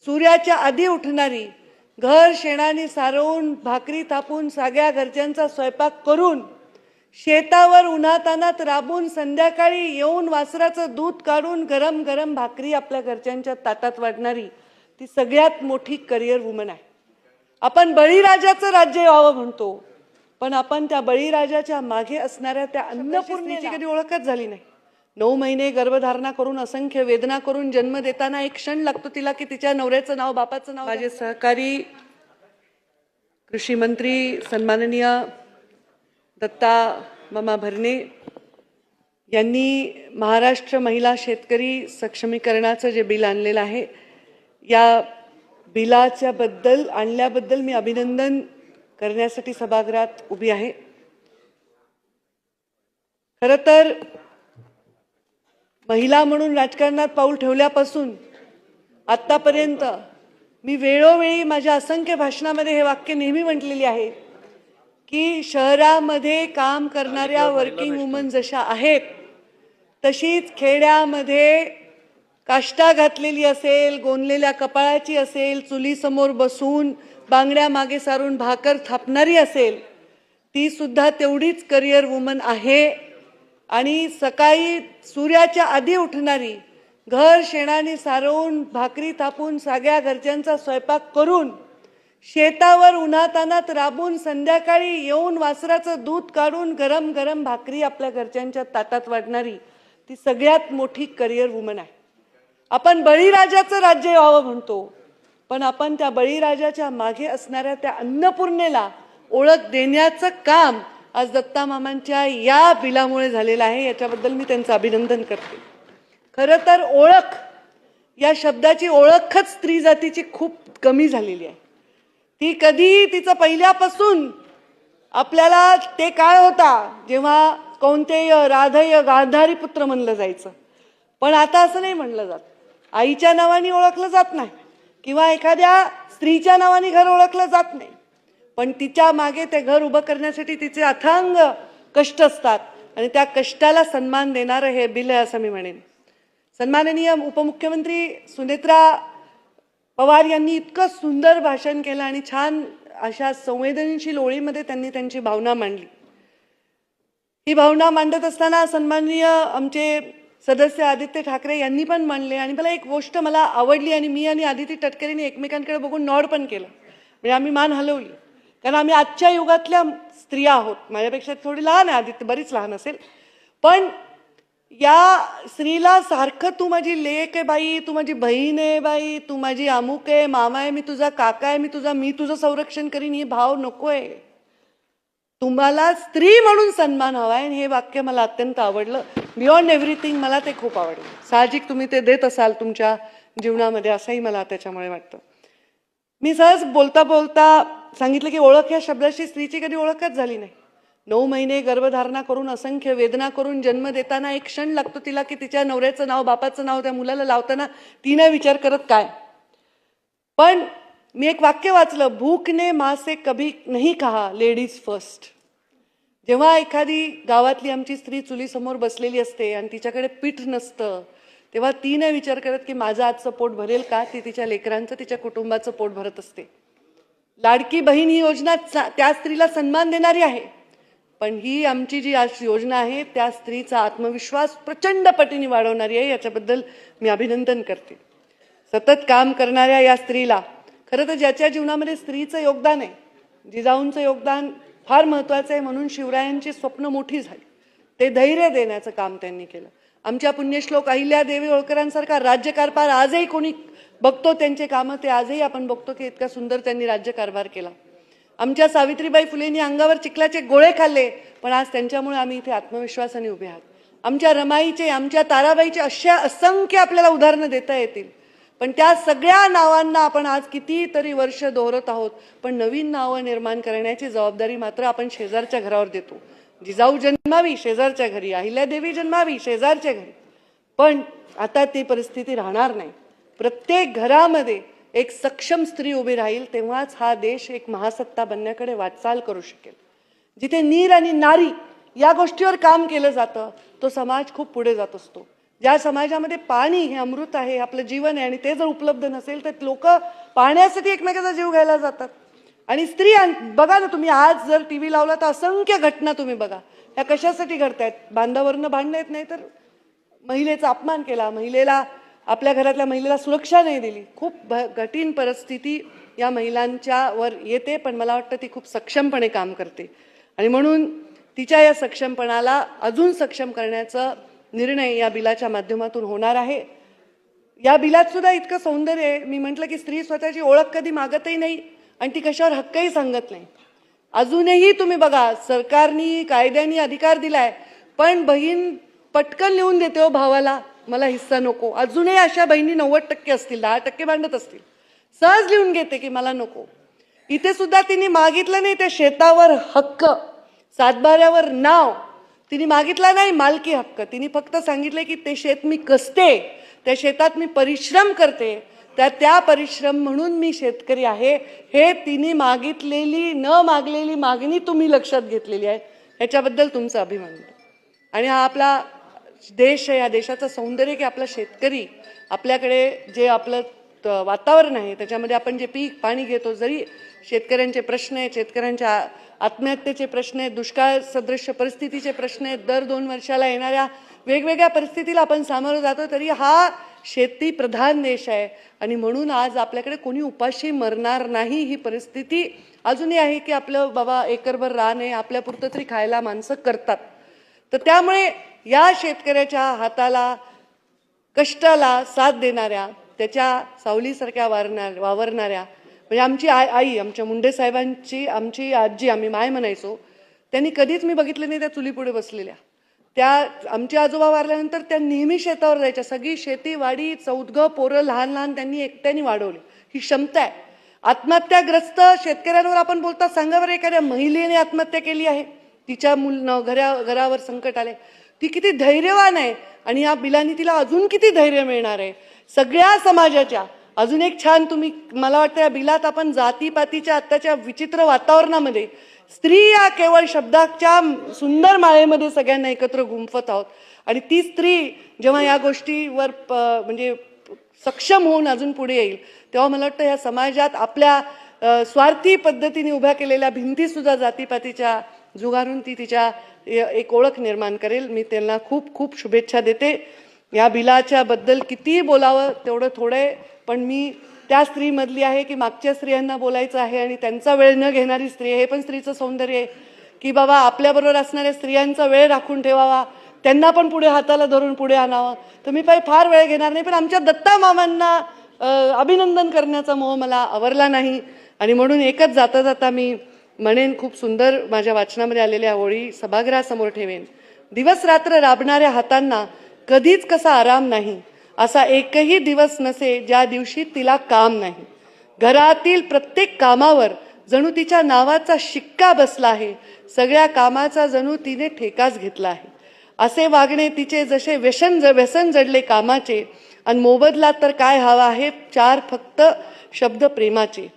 सूर्याच्या आधी उठणारी, घर शेणाने सारवून भाकरी थापून सगळ्या घरच्यांचा स्वयंपाक करून शेतावर उन्हातानात राबून संध्याकाळी येऊन वासराचं दूध काढून गरम गरम भाकरी आपल्या घरच्यांच्या ताटात वाढणारी ती सगळ्यात मोठी करिअर वुमन आहे. आपण बळीराजाचं राज्य यावं म्हणतो, पण आपण त्या बळीराजाच्या मागे असणाऱ्या त्या अन्नपूर्णेची कधी ओळखच झाली नाही. 9 महिने गर्भधारणा करून असंख्य वेदना करून जन्म देताना एक क्षण लागतो तिला की तिच्या नवऱ्याचं नाव बापाचं नाव. माझे सहकारी कृषी मंत्री सन्माननीय दत्ता मामा भरणे यांनी महाराष्ट्र महिला शेतकरी सक्षमीकरणाचं जे बिल आणलेलं आहे, या बिलाच्या बद्दल आणल्याबद्दल मी अभिनंदन करण्यासाठी सभागृहात उभी आहे. खरं तर महिला म्हणून राजकारणात पाऊल ठेवल्यापासून आतापर्यंत मी वेळोवेळी माझ्या असंख्य भाषणामध्ये हे वाक्य नेहमी म्हटलेली आहे की शहरामध्ये काम करणाऱ्या वर्किंग वुमन जशा आहेत तशीच खेड्यामध्ये काष्टा घातलेली असेल, गोंदलेल्या कपाळाची असेल, चुलीसमोर बसून बांगड्या मागे सारून भाकर थापणारी असेल, ती सुद्धा तेवढीच करिअर वुमन आहे. आणि सकाळी सूर्याच्या आधी उठणारी, घर शेणाने सारवून भाकरी थापून सगळ्या घरच्यांचा स्वयंपाक करून शेतावर उन्हातानात राबून संध्याकाळी येऊन वासराचं दूध काढून गरम गरम भाकरी आपल्या घरच्यांच्या ताटात वाढणारी ती सगळ्यात मोठी करिअर वुमन आहे. आपण बळीराजाचं राज्य यावं म्हणतो, पण आपण त्या बळीराजाच्या मागे असणाऱ्या त्या अन्नपूर्णेला ओळख देण्याचं काम आज दत्ता मामांच्या या बिलामुळे झालेलं आहे. याच्याबद्दल मी त्यांचं अभिनंदन करते. खरं तर ओळख या शब्दाची ओळखच स्त्री जातीची खूप कमी झालेली आहे. ती कधी तिचं पहिल्यापासून आपल्याला ते काय होता जेव्हा कौंतेय राधेय गांधारी पुत्र म्हणलं जायचं, पण आता असं नाही म्हणलं जात. आईच्या नावाने ओळखलं जात नाही किंवा एखाद्या स्त्रीच्या नावाने घर ओळखलं जात नाही, पण तिच्या मागे ते घर उभं करण्यासाठी तिचे अथांग कष्ट असतात आणि त्या कष्टाला सन्मान देणारं हे बिल आहे असं मी म्हणेन. सन्माननीय उपमुख्यमंत्री सुनेत्रा पवार यांनी इतकं सुंदर भाषण केलं आणि छान अशा संवेदनशील ओळीमध्ये त्यांनी त्यांची भावना मांडली. ही भावना मांडत असताना सन्माननीय आमचे सदस्य आदित्य ठाकरे यांनी पण मांडले आणि मला एक गोष्ट मला आवडली आणि मी आणि आदिती तटकरेंनी एकमेकांकडे बघून नॉड पण केलं, म्हणजे आम्ही मान हलवली. कारण आम्ही आजच्या युगातल्या स्त्रिया आहोत. माझ्यापेक्षा थोडी लहान आहे आदित्य, बरीच लहान असेल, पण या स्त्रीला सारखं तू माझी लेक आहे बाई, तू माझी बहीण आहे बाई, तू माझी अमुक आहे, मामा आहे, मी तुझा काका आहे, मी तुझं संरक्षण करीन, ही भाव नकोय. तुम्हाला स्त्री म्हणून सन्मान हवा आहे. हे वाक्य मला अत्यंत आवडलं. बियॉन्ड एव्हरीथिंग मला ते खूप आवडलं. साहजिक तुम्ही ते देत असाल तुमच्या जीवनामध्ये असंही मला त्याच्यामुळे वाटतं. मी सहज बोलता बोलता सांगितलं की ओळख या शब्दाशी स्त्रीची कधी ओळखच झाली नाही. 9 महिने गर्भधारणा करून असंख्य वेदना करून जन्म देताना एक क्षण लागतो तिला की तिच्या नवऱ्याचं नाव बापाचं नाव त्या मुलाला लावताना ती नाही विचार करत काय. पण मी एक वाक्य वाचलं, भूख ने माँ से कभी नहीं कहा लेडीज फर्स्ट. जेव्हा एखादी गावातली आमची स्त्री चुलीसमोर बसलेली असते आणि तिच्याकडे पीठ नसतं, तेव्हा ती नाही विचार करत की माझं आजचं पोट भरेल का. ती तिच्या लेकरांचं तिच्या कुटुंबाचं पोट भरत असते. लाडकी बहीण ही योजना त्या स्त्रीला सन्मान देणारी आहे, पण ही आमची जी आज योजना आहे त्या स्त्रीचा आत्मविश्वास प्रचंड पटीने वाढवणारी आहे. याच्याबद्दल मी अभिनंदन करते. सतत काम करणाऱ्या या स्त्रीला खरं तर ज्याच्या जीवनामध्ये स्त्रीचं योगदान आहे, जिजाऊंचं योगदान फार महत्त्वाचं आहे, म्हणून शिवरायांची स्वप्न मोठी झाली. ते धैर्य देण्याचं काम त्यांनी केलं. आमच्या पुण्यश्लोक अहिल्यादेवी होळकरांसारखा राज्यकारभार आजही कोणी बघतो त्यांचे कामं, ते आजही आपण बघतो की इतका सुंदर त्यांनी राज्यकारभार केला. आमच्या सावित्रीबाई फुलेंनी अंगावर चिखलाचे गोळे खाल्ले, पण आज त्यांच्यामुळे आम्ही इथे आत्मविश्वासाने उभे आहोत. आमच्या रमाईचे, आमच्या ताराबाईचे अशा असंख्य आपल्याला उदाहरणं देता येतील, पण त्या सगळ्या नावांना आपण आज कितीतरी वर्ष दोहरत आहोत, पण नवीन नावं निर्माण करण्याची जबाबदारी मात्र आपण शेजारच्या घरावर देतो. जिजाऊ जन्मावी शेजारच्या घरी, अहिल्यादेवी जन्मावी शेजारच्या घरी, पण आता ती परिस्थिती राहणार नाही. प्रत्येक घरामध्ये एक सक्षम स्त्री उभी राहील, तेव्हाच हा देश एक महासत्ता बनण्याकडे वाटचाल करू शकेल. जिथे नीर आणि नारी या गोष्टीवर काम केलं जातं तो समाज खूप पुढे जात असतो. ज्या समाजामध्ये पाणी हे अमृत आहे, आपलं जीवन आहे, आणि ते जर उपलब्ध नसेल तर लोक पाण्यासाठी एकमेकाचा जीव घ्यायला जातात. आणि स्त्रिया बघा ना, तुम्ही आज जर टीव्ही लावला तर असंख्य घटना तुम्ही बघा, ह्या कशासाठी घडतायत. बांधावरनं भांडणं येत नाही तर महिलेचा अपमान केला, महिलेला, आपल्या घरातल्या महिलेला सुरक्षा नाही दिली. खूप कठीण परिस्थिती या महिलांच्या वर येते, पण मला वाटतं ती खूप सक्षमपणे काम करते. आणि म्हणून तिच्या या सक्षमपणाला अजून सक्षम करण्याचा निर्णय या बिलाच्या माध्यमातून होणार आहे. या बिलात सुद्धा इतकं सौंदर्य आहे. मी म्हटलं की स्त्री स्वतःची ओळख कधी मागतही नाही आणि ती कशावर हक्कही सांगत नाही. अजूनही तुम्ही बघा, सरकारनी कायद्याने अधिकार दिलाय, पण बहीण पटकन लिहून देते हो भावाला, मला हिस्सा नको. अजूनही अशा बहिणी 90% असतील, 10% भांडत असतील, सहज लिहून घेते की मला नको. इथे सुद्धा तिने मागितलं नाही त्या शेतावर हक्क, सातबाऱ्यावर नाव तिने मागितला नाही, मालकी हक्क. तिने फक्त सांगितले की ते शेत मी कसते, त्या शेतात मी परिश्रम करते, त्या परिश्रम म्हणून मी शेतकरी आहे, हे तिने मागितलेली न मागलेली मागणी तुम्ही लक्षात घेतलेली आहे. ह्याच्याबद्दल तुमचा अभिमान. आणि हा आपला देश आहे, या देशाचं सौंदर्य की आपला शेतकरी, आपल्याकडे जे आपलं वातावरण आहे त्याच्यामध्ये आपण जे पीक पाणी घेतो, जरी शेतकऱ्यांचे प्रश्न आहेत, शेतकऱ्यांच्या आत्महत्येचे प्रश्न आहेत, दुष्काळ सदृश्य परिस्थितीचे प्रश्न आहेत, दर 2 वर्षाला येणाऱ्या वेगवेगळ्या परिस्थितीला आपण सामोरं जातो, तरी हा शेती प्रधान देश आहे. आणि म्हणून आज आपल्याकडे कोणी उपाशी मरणार नाही ही परिस्थिती अजूनही आहे की आपलं बाबा एकरभर रान आहे, आपल्यापुरतं तरी खायला माणसं करतात. तर त्यामुळे या शेतकऱ्याच्या हाताला, कष्टाला साथ देणाऱ्या, त्याच्या सावलीसारख्या वावरणाऱ्या, म्हणजे आमची आई, आमच्या मुंडे साहेबांची आमची आजी, आम्ही माय म्हणायचो, त्यांनी कधीच मी बघितलं नाही त्या चुलीपुढे बसलेल्या. त्या आमचे आजोबा वारल्यानंतर त्या नेहमी शेतावर जायच्या. सगळी शेती वाडी, चौघं पोरं लहान लहान त्यांनी एकट्याने वाढवली. ही क्षमता आहे. आत्महत्याग्रस्त शेतकऱ्यांवर आपण बोलता, सांगा बरं एखाद्या महिलेने आत्महत्या केली आहे, तिच्या घरावर संकट आले, ती किती धैर्यवान आहे. आणि या बिलांनी तिला अजून किती धैर्य मिळणार आहे सगळ्या समाजाच्या. अजून एक छान, तुम्ही, मला वाटतं या बिलात आपण जातीपातीच्या आत्ताच्या विचित्र वातावरणामध्ये स्त्री या केवळ शब्दाच्या सुंदर माळेमध्ये सगळ्यांना एकत्र गुंफत आहोत. आणि ती स्त्री जेव्हा या गोष्टीवर म्हणजे सक्षम होऊन अजून पुढे येईल, तेव्हा मला वाटतं या समाजात आपल्या स्वार्थी पद्धतीने उभ्या केलेल्या भिंती सुद्धा जातीपातीच्या जुगारून ती तिच्या एक ओळख निर्माण करेल. मी त्यांना खूप खूप शुभेच्छा देते. या बिलाच्या बद्दल कितीही बोलावं तेवढं थोडं आहे, पण मी त्या स्त्रीमधली आहे की मागच्या स्त्रियांना बोलायचं आहे आणि त्यांचा वेळ न घेणारी स्त्री आहे. हे पण स्त्रीचं सौंदर्य आहे की बाबा आपल्याबरोबर असणाऱ्या स्त्रियांचा वेळ राखून ठेवावा, त्यांना पण पुढे हाताला धरून पुढे आणावं. तर मी फार वेळ घेणार नाही, पण आमच्या दत्ता मामांना अभिनंदन करण्याचा मोह मला आवरला नाही. आणि म्हणून एकच जाता जाता मी म्हणेन, खूप सुंदर माझ्या वाचनामध्ये आलेल्या ओळी सभागृहासमोर ठेवेन. दिवस रात्र राबणाऱ्या हातांना कधीच कसा आराम नाही, असा एकही दिवस नसे ज्या दिवशी तिला काम नाही. घरातील प्रत्येक कामावर जणू तिच्या नावाचा शिक्का बसला आहे, सगळ्या कामाचा जणू तिने ठेकाच घेतला आहे. असे वागणे तिचे जसे व्यसन जडले कामाचे, आणि मोबदला तर काय हवा आहे, 4 फक्त शब्द प्रेमाचे.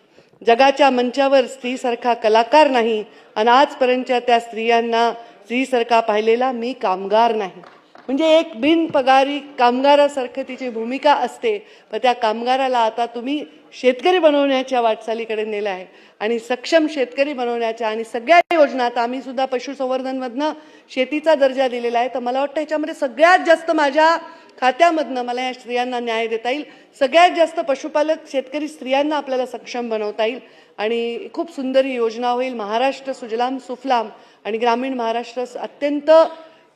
जगाच्या मंचावर स्त्रीसारखा कलाकार नाही, आणि आजपर्यंतच्या त्या स्त्रीसारखा पाहिलेला मी कामगार नाही. म्हणजे एक बिनपगारी कामगारासारखं तिची भूमिका असते, पण त्या कामगाराला आता तुम्ही शेतकरी बनवण्याच्या वाटचालीकडे नेलं आहे. आणि सक्षम शेतकरी बनवण्याच्या आणि सगळ्या योजना, आता आम्ही सुद्धा पशुसंवर्धनमधनं शेतीचा दर्जा दिलेला आहे, तर मला वाटतं ह्याच्यामध्ये सगळ्यात जास्त माझ्या खात्यामधनं मला या स्त्रियांना न्याय देता येईल. सगळ्यात जास्त पशुपालक शेतकरी स्त्रियांना आपल्याला सक्षम बनवता येईल आणि खूप सुंदर योजना होईल. महाराष्ट्र सुजलाम सुफलाम आणि ग्रामीण महाराष्ट्र अत्यंत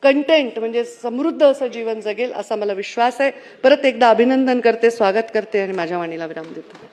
कंटेंट म्हणजे समृद्ध असं जीवन जगेल असा मला विश्वास आहे. परत एकदा अभिनंदन करते, स्वागत करते आणि माझ्या वाणीला विराम देते.